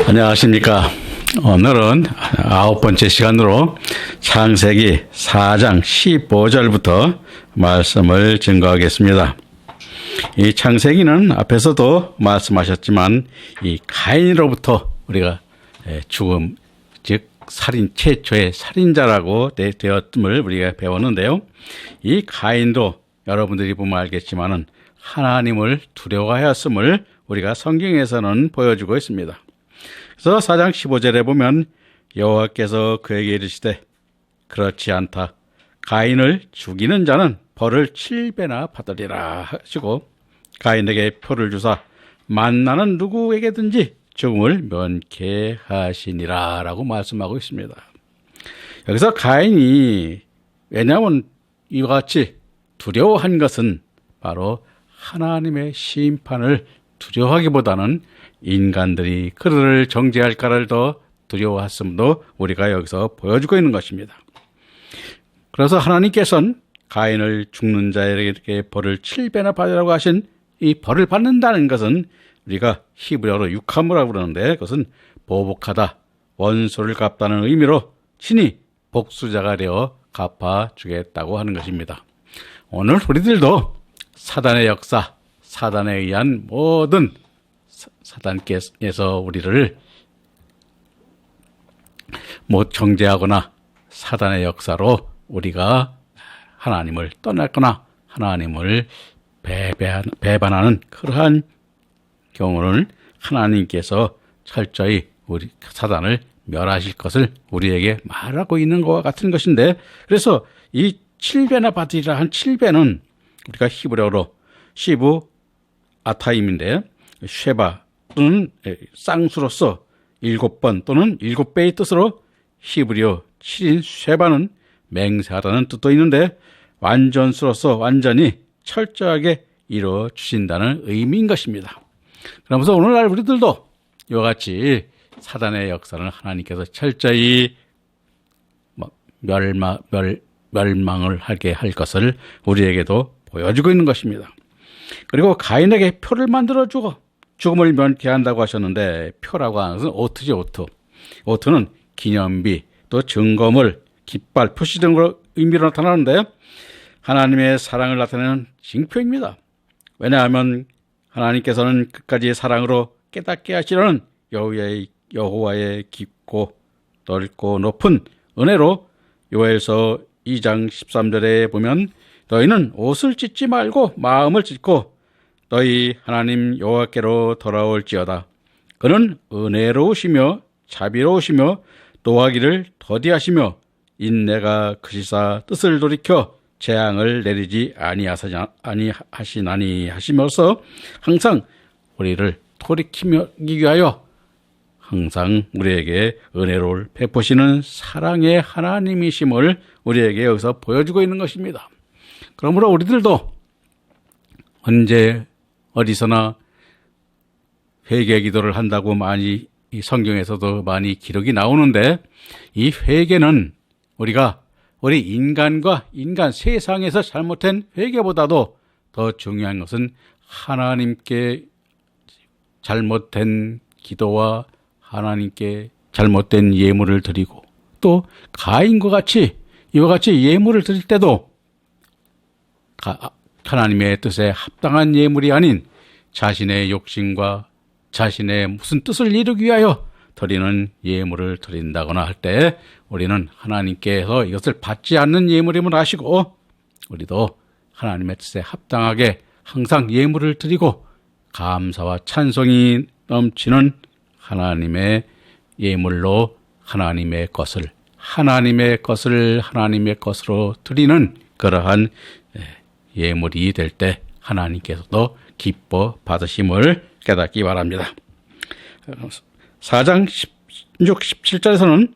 안녕하십니까. 오늘은 9번째 시간으로 창세기 4장 15절부터 말씀을 증거하겠습니다. 이 창세기는 앞에서도 말씀하셨지만 이 가인으로부터 우리가 죽음, 즉 살인, 최초의 살인자라고 되었음을 우리가 배웠는데요. 이 가인도 여러분들이 보면 알겠지만은 하나님을 두려워하였음을 우리가 성경에서는 보여주고 있습니다. 그래서 4장 15절에 보면 여호와께서 그에게 이르시되 그렇지 않다. 가인을 죽이는 자는 벌을 7배나 받으리라 하시고 가인에게 표를 주사 만나는 누구에게든지 죽음을 면케하시니라 라고 말씀하고 있습니다. 여기서 가인이 왜냐하면 이와 같이 두려워한 것은 바로 하나님의 심판을 두려워하기보다는 인간들이 그를 정죄할까를 더 두려워했음도 우리가 여기서 보여주고 있는 것입니다. 그래서 하나님께서는 가인을 죽는 자에게 벌을 7배나 받으라고 하신 이 벌을 받는다는 것은 우리가 히브리어로 육하무라고 그러는데 그것은 보복하다, 원수를 갚다는 의미로 친히 복수자가 되어 갚아주겠다고 하는 것입니다. 오늘 우리들도 사단의 역사, 사단에 의한 모든 사단께서 우리를 못 정죄하거나 사단의 역사로 우리가 하나님을 떠났거나 하나님을 배반하는 그러한 경우는 하나님께서 철저히 우리 사단을 멸하실 것을 우리에게 말하고 있는 것과 같은 것인데, 그래서 이 7배나 받으리라 한 7배는 우리가 히브리어로 시브 아타임인데 쉐바 또는 쌍수로서 7번 또는 7배의 뜻으로 히브리어 7인 쉐바는 맹세하다는 뜻도 있는데 완전수로서 완전히 철저하게 이루어 주신다는 의미인 것입니다. 그러면서 오늘날 우리들도 이와 같이 사단의 역사를 하나님께서 철저히 멸망을 하게 할 것을 우리에게도 보여주고 있는 것입니다. 그리고 가인에게 표를 만들어주고 죽음을 면케한다고 하셨는데 표라고 하는 것은 오트죠. 오트는 기념비 또 증거물, 깃발, 표시 등으로 의미로 나타나는데 하나님의 사랑을 나타내는 징표입니다. 왜냐하면 하나님께서는 끝까지 사랑으로 깨닫게 하시려는 여호와의 깊고 넓고 높은 은혜로 요엘서 2장 13절에 보면 너희는 옷을 찢지 말고 마음을 찢고 너희 하나님 여호와께로 돌아올지어다. 그는 은혜로우시며 자비로우시며 노하기를 더디하시며 인내가 크시사 뜻을 돌이켜 재앙을 내리지 아니하시나니 하시면서 항상 우리를 돌이키기 위하여 항상 우리에게 은혜를 베푸시는 사랑의 하나님이심을 우리에게 여기서 보여주고 있는 것입니다. 그러므로 우리들도 언제 어디서나 회개 기도를 한다고 많이 이 성경에서도 많이 기록이 나오는데 이 회개는 우리 인간과 인간 세상에서 잘못된 회개보다도 더 중요한 것은 하나님께 잘못된 기도와 하나님께 잘못된 예물을 드리고 또 가인과 같이 이와 같이 예물을 드릴 때도 하나님의 뜻에 합당한 예물이 아닌 자신의 욕심과 자신의 무슨 뜻을 이루기 위하여 드리는 예물을 드린다거나 할 때 우리는 하나님께서 이것을 받지 않는 예물임을 아시고 우리도 하나님의 뜻에 합당하게 항상 예물을 드리고 감사와 찬송이 넘치는 하나님의 예물로 하나님의 것을 하나님의 것으로 드리는 그러한 예물이 될 때 하나님께서도 기뻐 받으심을 깨닫기 바랍니다. 4장 16, 17절에서는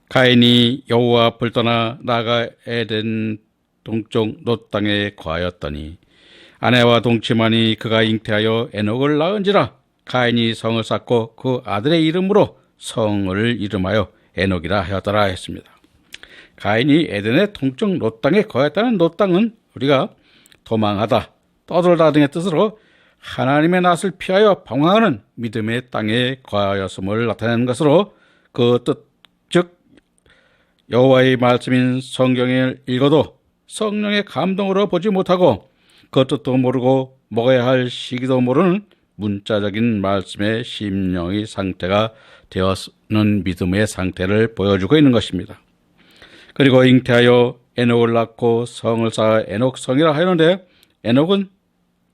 가인이 여호와 앞을 떠나 나아가 에덴 동쪽 롯 땅에 거하였더니 아내와 동침하니 그가 잉태하여 에녹을 낳은지라. 가인이 성을 쌓고 그 아들의 이름으로 성을 이름하여 에녹이라 하였더라 했습니다. 가인이 에덴의 동쪽 롯 땅에 거하였다는 롯 땅은 우리가 도망하다, 떠돌다 등의 뜻으로 하나님의 낯을 피하여 방황하는 믿음의 땅에 거하였음을 나타내는 것으로 그 뜻, 즉 여호와의 말씀인 성경을 읽어도 성령의 감동으로 보지 못하고 그 뜻도 모르고 먹어야 할 시기도 모르는 문자적인 말씀의 심령의 상태가 되었는 믿음의 상태를 보여주고 있는 것입니다. 그리고 잉태하여 에녹을 낳고 성을 쌓아 에녹성이라 하였는데, 에녹은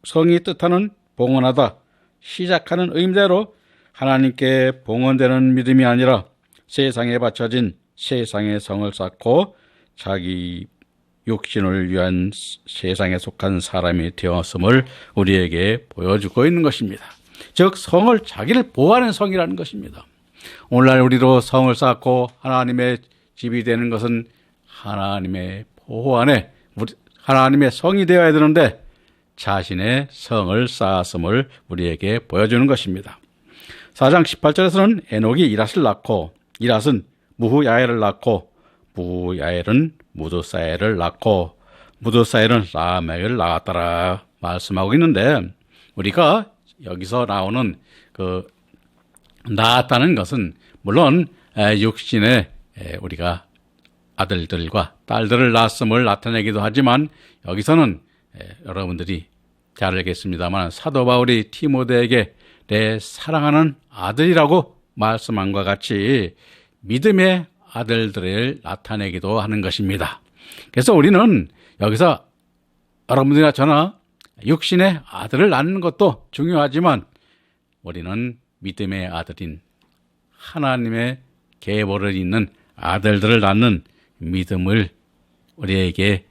성이 뜻하는 봉헌하다, 시작하는 의미대로 하나님께 봉헌되는 믿음이 아니라 세상에 바쳐진 세상의 성을 쌓고 자기 육신을 위한 세상에 속한 사람이 되었음을 우리에게 보여주고 있는 것입니다. 즉 성을 자기를 보호하는 성이라는 것입니다. 오늘날 우리도 성을 쌓고 하나님의 집이 되는 것은 하나님의 보호 안에 하나님의 성이 되어야 되는데 자신의 성을 쌓았음을 우리에게 보여주는 것입니다. 4장 18절에서는 에녹이 이랏을 낳고, 이랏은 무후야엘을 낳고, 무후야엘은 무드사엘을 낳고, 무드사엘은 라멕을 낳았더라 말씀하고 있는데, 우리가 여기서 나오는 그 낳았다는 것은 물론 육신에 우리가 아들들과 딸들을 낳았음을 나타내기도 하지만, 여기서는 여러분들이 잘 알겠습니다만 사도 바울이 디모데에게 내 사랑하는 아들이라고 말씀한 것 같이 믿음의 아들들을 나타내기도 하는 것입니다. 그래서 우리는 여기서 여러분들이나 저나 육신의 아들을 낳는 것도 중요하지만 우리는 믿음의 아들인 하나님의 계보를 잇는 아들들을 낳는 믿음을 우리에게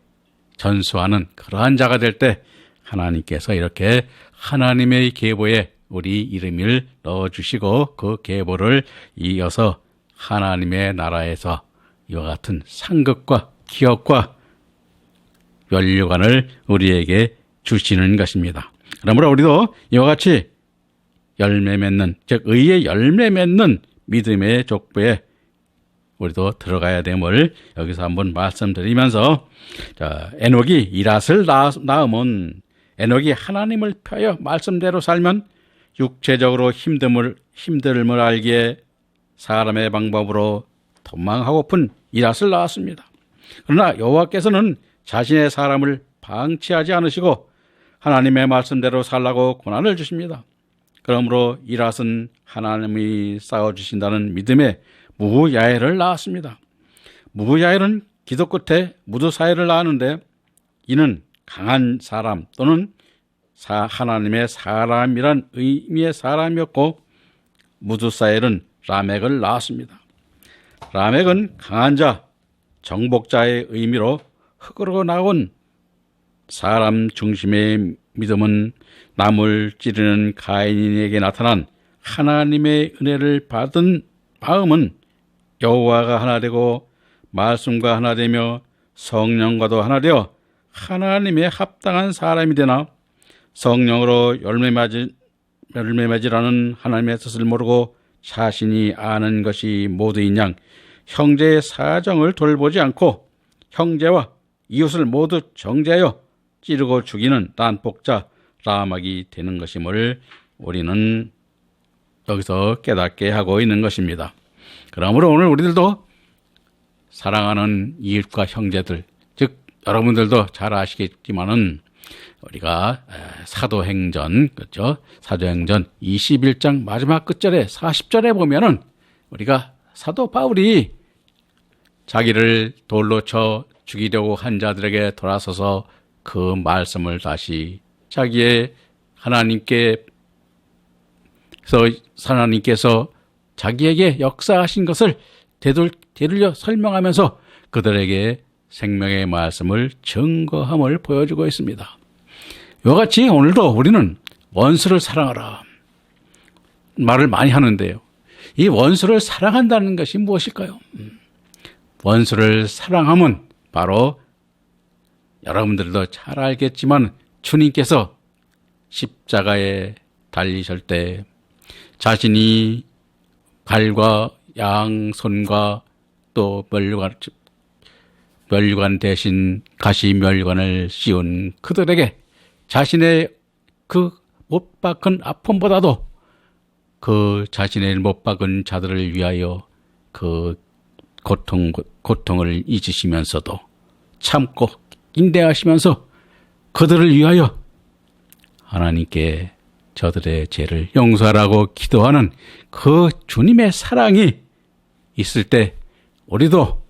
전수하는 그러한 자가 될 때 하나님께서 이렇게 하나님의 계보에 우리 이름을 넣어주시고 그 계보를 이어서 하나님의 나라에서 이와 같은 상급과 기업과 면류관을 우리에게 주시는 것입니다. 그러므로 우리도 이와 같이 열매 맺는, 즉 의의 열매 맺는 믿음의 족보에 우리도 들어가야 됨을 여기서 한번 말씀드리면서, 에녹이 이랏을 낳으면 에녹이 하나님을 펴여 말씀대로 살면 육체적으로 힘듦을 알기에 사람의 방법으로 도망하고픈 이랏을 낳았습니다. 그러나 여호와께서는 자신의 사람을 방치하지 않으시고 하나님의 말씀대로 살라고 고난을 주십니다. 그러므로 이랏은 하나님이 쌓아주신다는 믿음의 무후야엘을 낳았습니다. 무후야엘은 기도 끝에 무드사엘을 낳았는데 이는 강한 사람 또는 하나님의 사람이란 의미의 사람이었고, 무드사엘은 라멕을 낳았습니다. 라멕은 강한 자, 정복자의 의미로 흙으로 나온 사람 중심의 믿음은 남을 찌르는 가인에게 나타난 하나님의 은혜를 받은 마음은 여호와가 하나 되고 말씀과 하나 되며 성령과도 하나 되어 하나님의 합당한 사람이 되나, 성령으로 열매 맺으라는 하나님의 뜻을 모르고 자신이 아는 것이 모두인 양 형제의 사정을 돌보지 않고 형제와 이웃을 모두 정죄하여 찌르고 죽이는 난폭자 라막이 되는 것임을 우리는 여기서 깨닫게 하고 있는 것입니다. 그러므로 오늘 우리들도 사랑하는 이웃과 형제들, 즉 여러분들도 잘 아시겠지만은 우리가 사도행전, 그렇죠? 사도행전 21장 마지막 끝절에 40절에 보면은 우리가 사도 바울이 자기를 돌로 쳐 죽이려고 한 자들에게 돌아서서 그 말씀을 다시 자기의 하나님께서 자기에게 역사하신 것을 되돌려 설명하면서 그들에게 생명의 말씀을 증거함을 보여주고 있습니다. 이와 같이 오늘도 우리는 원수를 사랑하라 말을 많이 하는데요. 이 원수를 사랑한다는 것이 무엇일까요? 원수를 사랑함은 바로 여러분들도 잘 알겠지만 주님께서 십자가에 달리실 때 자신이 발과 양손과 또 멸류관 대신 가시 멸류관을 씌운 그들에게 자신의 그 못 박은 아픔보다도 그 자신의 못 박은 자들을 위하여 그 고통을 잊으시면서도 참고 인내하시면서 그들을 위하여 하나님께 저들의 죄를 용서하라고 기도하는 그 주님의 사랑이 있을 때 우리도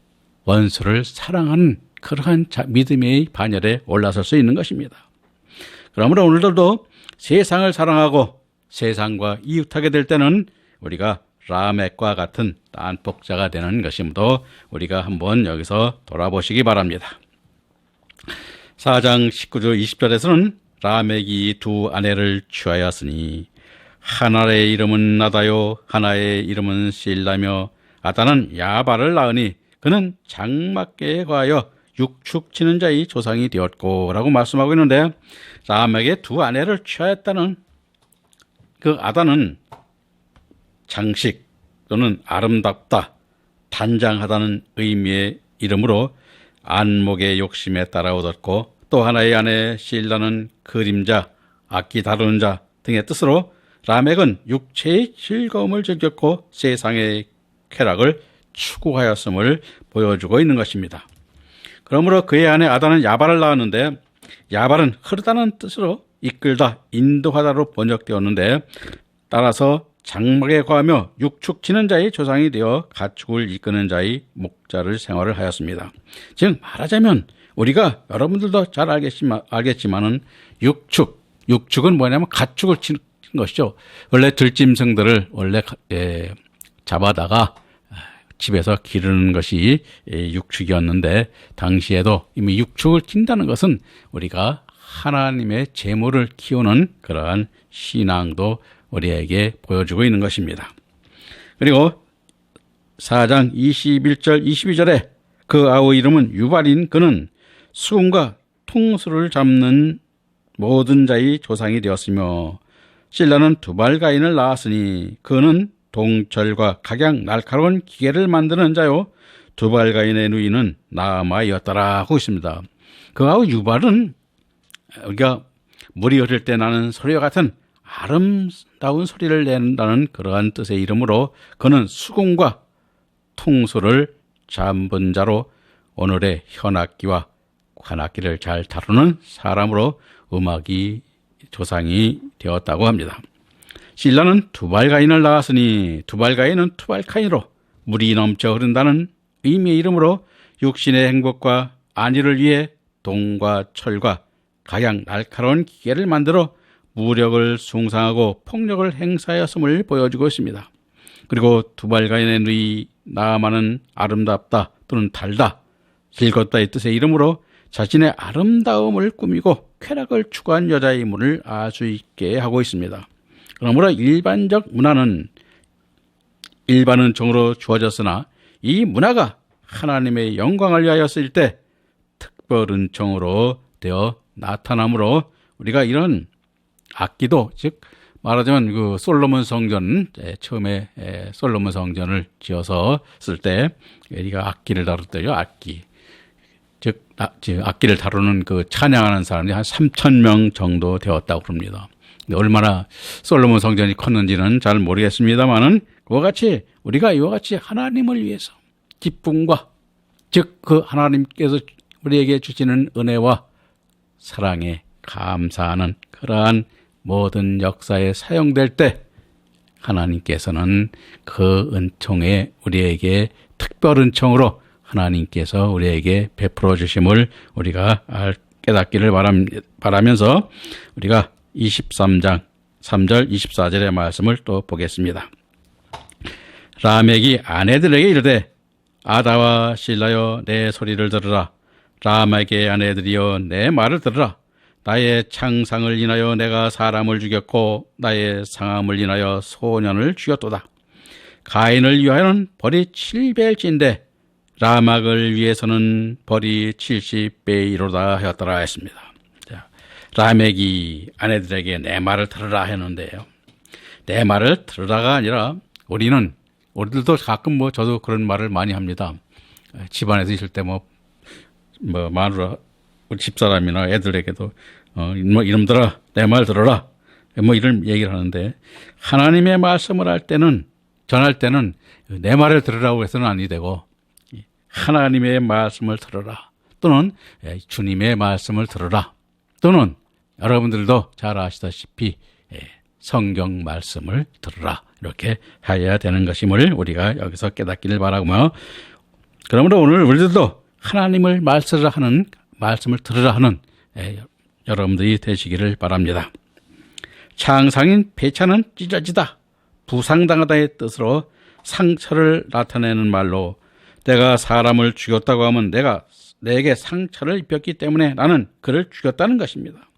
원수를 사랑하는 그러한 믿음의 반열에 올라설 수 있는 것입니다. 그러므로 오늘도 세상을 사랑하고 세상과 이웃하게 될 때는 우리가 라멕과 같은 딴복자가 되는 것임도 우리가 한번 여기서 돌아보시기 바랍니다. 4장 19절 20절에서는 라멕이 두 아내를 취하였으니 하나의 이름은 나다요 하나의 이름은 실라며 아다는 야발을 낳으니 그는 장막계에 관하여 육축치는 자의 조상이 되었고 라고 말씀하고 있는데, 라멕의 두 아내를 취하였다는 그 아다는 장식 또는 아름답다, 단장하다는 의미의 이름으로 안목의 욕심에 따라 얻었고, 또 하나의 아내 실라는 그림자, 악기 다루는 자 등의 뜻으로 라멕은 육체의 즐거움을 즐겼고 세상의 쾌락을 추구하였음을 보여주고 있는 것입니다. 그러므로 그의 아내 아다는 야발을 낳았는데, 야발은 흐르다는 뜻으로 이끌다, 인도하다로 번역되었는데, 따라서 장막에 거하며 육축치는 자의 조상이 되어 가축을 이끄는 자의 목자를 생활을 하였습니다. 즉 말하자면 우리가 여러분들도 잘 알겠지만은 육축은 뭐냐면 가축을 치는 것이죠. 원래 들짐승들을 원래 잡아다가 집에서 기르는 것이 육축이었는데, 당시에도 이미 육축을 킨다는 것은 우리가 하나님의 재물을 키우는 그러한 신앙도 우리에게 보여주고 있는 것입니다. 그리고 4장 21절 22절에 그 아우 이름은 유발인 그는 수금과 통수를 잡는 모든 자의 조상이 되었으며, 실라는 두발가인을 낳았으니 그는 동철과 각양 날카로운 기계를 만드는 자요 두발가인의 누이는 나아마이었더라 하고 있습니다. 그 아우 유발은 우리가 물이 흐를 때 나는 소리와 같은 아름다운 소리를 낸다는 그러한 뜻의 이름으로, 그는 수금과 통수를 잡은 자로 오늘의 현악기와 관악기를 잘 다루는 사람으로 음악이 조상이 되었다고 합니다. 실라는 두발가인을 낳았으니 두발가인은 투발카인으로 물이 넘쳐 흐른다는 의미의 이름으로 육신의 행복과 안위를 위해 동과 철과 각양 날카로운 기계를 만들어 무력을 숭상하고 폭력을 행사하였음을 보여주고 있습니다. 그리고 두발가인의 누이 나아만은 아름답다 또는 달다, 즐겁다의 뜻의 이름으로 자신의 아름다움을 꾸미고 쾌락을 추구한 여자의 문을 알 수 있게 하고 있습니다. 그러므로 일반적 문화는 일반 은총으로 주어졌으나 이 문화가 하나님의 영광을 위하여 쓸 때 특별 은총으로 되어 나타나므로 우리가 이런 악기도, 즉 말하자면 그 솔로몬 성전, 처음에 솔로몬 성전을 지어서 쓸 때 우리가 악기를 다뤘대요. 악기, 즉 악기를 다루는 그 찬양하는 사람이 한 3,000명 정도 되었다고 그럽니다. 얼마나 솔로몬 성전이 컸는지는 잘 모르겠습니다만은 그와 같이 우리가 이와 같이 하나님을 위해서 기쁨과, 즉 그 하나님께서 우리에게 주시는 은혜와 사랑에 감사하는 그러한 모든 역사에 사용될 때 하나님께서는 그 은총에 우리에게 특별 은총으로 하나님께서 우리에게 베풀어 주심을 우리가 깨닫기를 바라면서 우리가 23장 3절 24절의 말씀을 또 보겠습니다. 라멕이 아내들에게 이르되 아다와 실라여 내 소리를 들으라. 라멕의 아내들이여 내 말을 들으라. 나의 창상을 인하여 내가 사람을 죽였고 나의 상함을 인하여 소년을 죽였도다. 가인을 위하여는 벌이 7배일진데 라멕을 위해서는 벌이 70배이로다 하였더라 했습니다. 자, 라멕이 아내들에게 내 말을 들으라 했는데요, 내 말을 들으라가 아니라 우리들도 가끔 저도 그런 말을 많이 합니다. 집안에서 있을 때 마누라, 우리 집사람이나 애들에게도 이놈들아 내 말 들어라. 뭐 이런 얘기를 하는데, 하나님의 말씀을 할 때는, 전할 때는 내 말을 들으라고 해서는 아니 되고 하나님의 말씀을 들으라, 또는 주님의 말씀을 들으라, 또는 여러분들도 잘 아시다시피 성경 말씀을 들으라, 이렇게 해야 되는 것임을 우리가 여기서 깨닫기를 바라고요. 그러므로 오늘 우리들도 하나님을 말씀을 들으라 하는 여러분들이 되시기를 바랍니다. 창상인 배차는 찢어지다, 부상당하다의 뜻으로 상처를 나타내는 말로, 내가 사람을 죽였다고 하면 내게 상처를 입혔기 때문에 나는 그를 죽였다는 것입니다.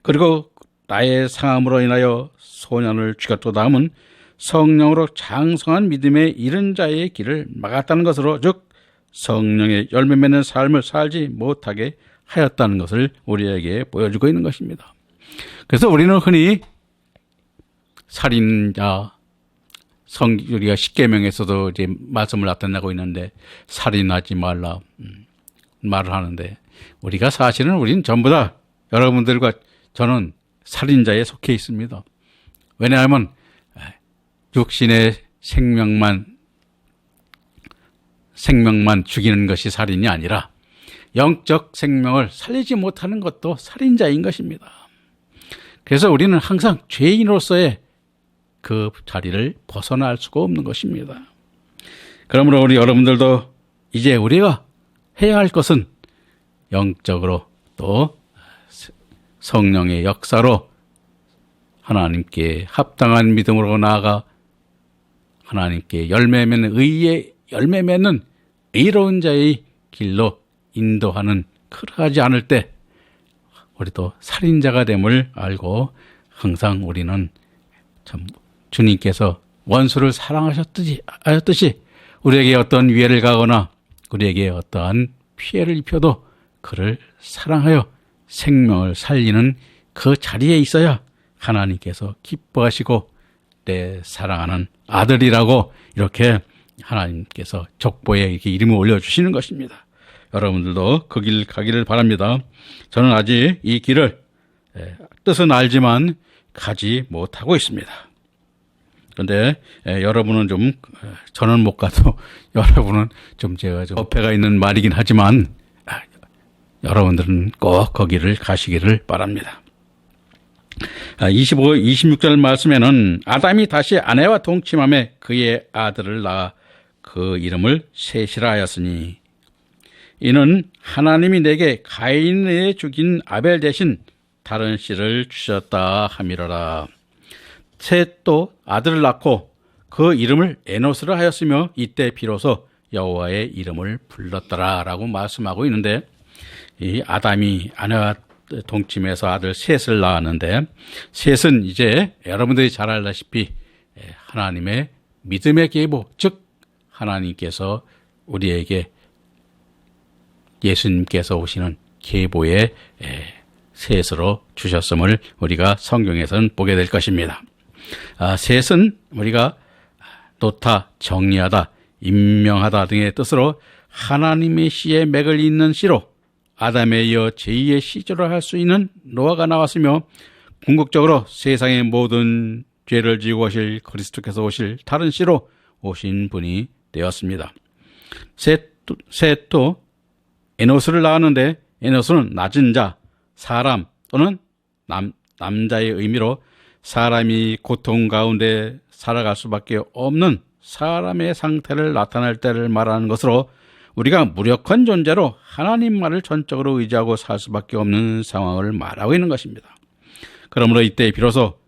그리고 나의 상함으로 인하여 소년을 죽였도다 하면 성령으로 장성한 믿음에 이른 자의 길을 막았다는 것으로, 즉 성령의 열매 맺는 삶을 살지 못하게 하였다는 것을 우리에게 보여주고 있는 것입니다. 그래서 우리는 흔히 살인자, 우리가 십계명에서도 이제 말씀을 나타내고 있는데 살인하지 말라 말을 하는데, 우리는 전부 다 여러분들과 저는 살인자에 속해 있습니다. 왜냐하면 육신의 생명만 죽이는 것이 살인이 아니라 영적 생명을 살리지 못하는 것도 살인자인 것입니다. 그래서 우리는 항상 죄인으로서의 그 자리를 벗어날 수가 없는 것입니다. 그러므로 우리 여러분들도 이제 우리가 해야 할 것은 영적으로 또 성령의 역사로 하나님께 합당한 믿음으로 나아가 하나님께 의의 열매 맺는 의로운 자의 길로 인도하는, 그러하지 않을 때 우리도 살인자가 됨을 알고, 항상 우리는 참 주님께서 원수를 사랑하셨듯이 우리에게 어떤 위해를 가거나 우리에게 어떠한 피해를 입혀도 그를 사랑하여 생명을 살리는 그 자리에 있어야 하나님께서 기뻐하시고 내 사랑하는 아들이라고 이렇게 하나님께서 족보에 이렇게 이름을 올려주시는 것입니다. 여러분들도 그 길 가기를 바랍니다. 저는 아직 이 길을 뜻은 알지만 가지 못하고 있습니다. 그런데 여러분은 저는 못 가도 여러분은 제가 어폐가 있는 말이긴 하지만 여러분들은 꼭 거기를 가시기를 바랍니다. 26절 말씀에는 아담이 다시 아내와 동침함에 그의 아들을 낳아 그 이름을 셋이라 하였으니, 이는 하나님이 내게 가인에 죽인 아벨 대신 다른 씨를 주셨다 함이로라. 셋도 아들을 낳고 그 이름을 에노스라 하였으며 이때 비로소 여호와의 이름을 불렀더라 라고 말씀하고 있는데, 이 아담이 아내와 동침해서 아들 셋을 낳았는데, 셋은 이제 여러분들이 잘 알다시피 하나님의 믿음의 계보, 즉 하나님께서 우리에게 예수님께서 오시는 계보의 셋으로 주셨음을 우리가 성경에서는 보게 될 것입니다. 셋은 우리가 놓다, 정리하다, 임명하다 등의 뜻으로 하나님의 씨에 맥을 잇는 씨로 아담에 이어 제2의 시조를 할 수 있는 노아가 나왔으며, 궁극적으로 세상의 모든 죄를 지고 오실 그리스도께서 오실 다른 씨로 오신 분이 되었습니다. 셋도 에노스를 낳았는데, 에노스는 낮은 자, 사람 또는 남자의 의미로 사람이 고통 가운데 살아갈 수밖에 없는 사람의 상태를 나타낼 때를 말하는 것으로, 우리가 무력한 존재로 하나님만을 전적으로 의지하고 살 수밖에 없는 상황을 말하고 있는 것입니다. 그러므로 이때 비로소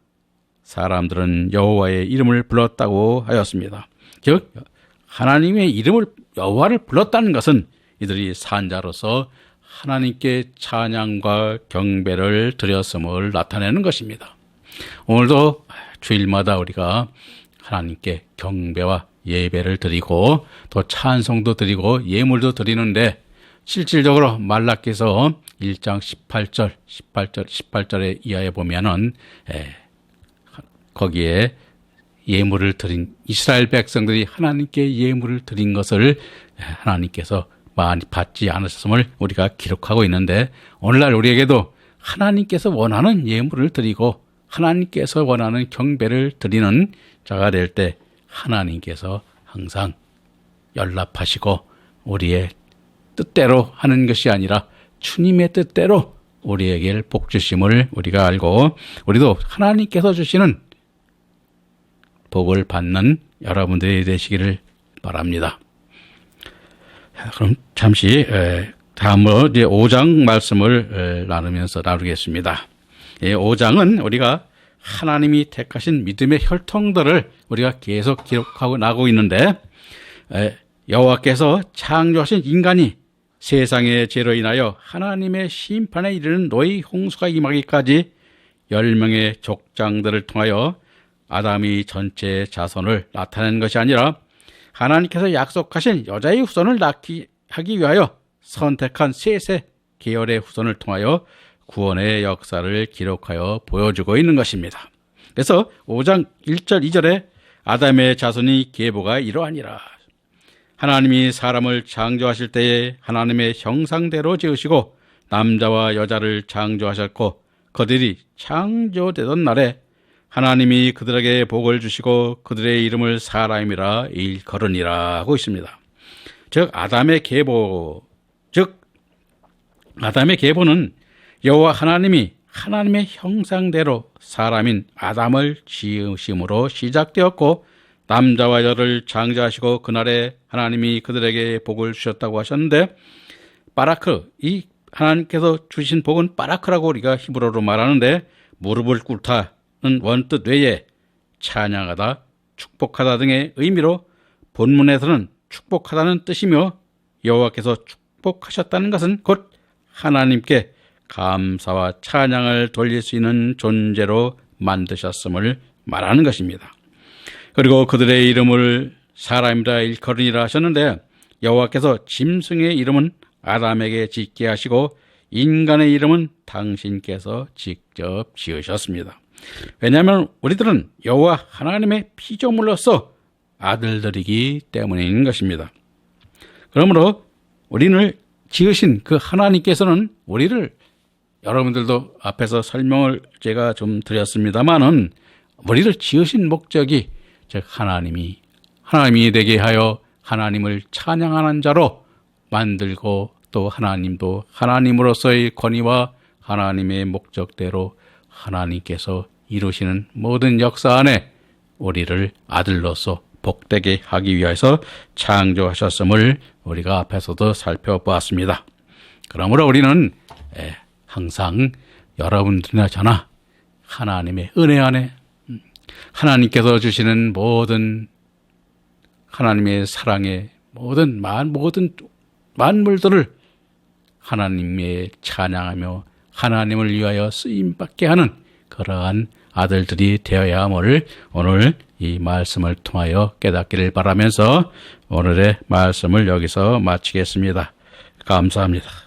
사람들은 여호와의 이름을 불렀다고 하였습니다. 즉 하나님의 이름을, 여호와를 불렀다는 것은 이들이 산자로서 하나님께 찬양과 경배를 드렸음을 나타내는 것입니다. 오늘도 주일마다 우리가 하나님께 경배와 예배를 드리고 또 찬송도 드리고 예물도 드리는데, 실질적으로 말라기서 1장 18절에 이하에 보면은 거기에 예물을 드린 이스라엘 백성들이 하나님께 예물을 드린 것을 하나님께서 많이 받지 않으셨음을 우리가 기록하고 있는데, 오늘날 우리에게도 하나님께서 원하는 예물을 드리고 하나님께서 원하는 경배를 드리는 자가 될 때 하나님께서 항상 연락하시고 우리의 뜻대로 하는 것이 아니라 주님의 뜻대로 우리에게 복 주심을 우리가 알고 우리도 하나님께서 주시는 복을 받는 여러분들이 되시기를 바랍니다. 그럼 잠시 다음으로 이제 5장 말씀을 나누겠습니다. 5장은 우리가 하나님이 택하신 믿음의 혈통들을 우리가 계속 기록하고 나고 있는데 여호와께서 창조하신 인간이 세상의 죄로 인하여 하나님의 심판에 이르는 노의 홍수가 임하기까지 10명의 족장들을 통하여 아담이 전체 자손을 나타내는 것이 아니라 하나님께서 약속하신 여자의 후손을 낳기 하기 위하여 선택한 셋의 계열의 후손을 통하여 구원의 역사를 기록하여 보여주고 있는 것입니다. 그래서 5장 1절 2절에 아담의 자손이 계보가 이러하니라. 하나님이 사람을 창조하실 때에 하나님의 형상대로 지으시고 남자와 여자를 창조하셨고 그들이 창조되던 날에 하나님이 그들에게 복을 주시고 그들의 이름을 사람이라 일컬으니라 하고 있습니다. 즉 아담의 계보는 여호와 하나님이 하나님의 형상대로 사람인 아담을 지으심으로 시작되었고 남자와 여자를 창조하시고 그날에 하나님이 그들에게 복을 주셨다고 하셨는데 바라크, 이 하나님께서 주신 복은 바라크라고 우리가 히브리어로 말하는데 무릎을 꿇다는 원뜻 외에 찬양하다, 축복하다 등의 의미로 본문에서는 축복하다는 뜻이며 여호와께서 축복하셨다는 것은 곧 하나님께 감사와 찬양을 돌릴 수 있는 존재로 만드셨음을 말하는 것입니다. 그리고 그들의 이름을 사람이라 일컬으니라 하셨는데 여호와께서 짐승의 이름은 아담에게 짓게 하시고 인간의 이름은 당신께서 직접 지으셨습니다. 왜냐하면 우리들은 여호와 하나님의 피조물로서 아들들이기 때문인 것입니다. 그러므로 우리를 지으신 그 하나님께서는 우리를 여러분들도 앞에서 설명을 제가 좀 드렸습니다만은 우리를 지으신 목적이 즉 하나님이 되게 하여 하나님을 찬양하는 자로 만들고 또 하나님도 하나님으로서의 권위와 하나님의 목적대로 하나님께서 이루시는 모든 역사 안에 우리를 아들로서 복되게 하기 위해서 창조하셨음을 우리가 앞에서도 살펴보았습니다. 그러므로 우리는 항상 여러분들이나 저나 하나님의 은혜 안에 하나님께서 주시는 모든 하나님의 사랑의 모든 만물들을 하나님의 찬양하며 하나님을 위하여 쓰임받게 하는 그러한 아들들이 되어야 함을 오늘 이 말씀을 통하여 깨닫기를 바라면서 오늘의 말씀을 여기서 마치겠습니다. 감사합니다.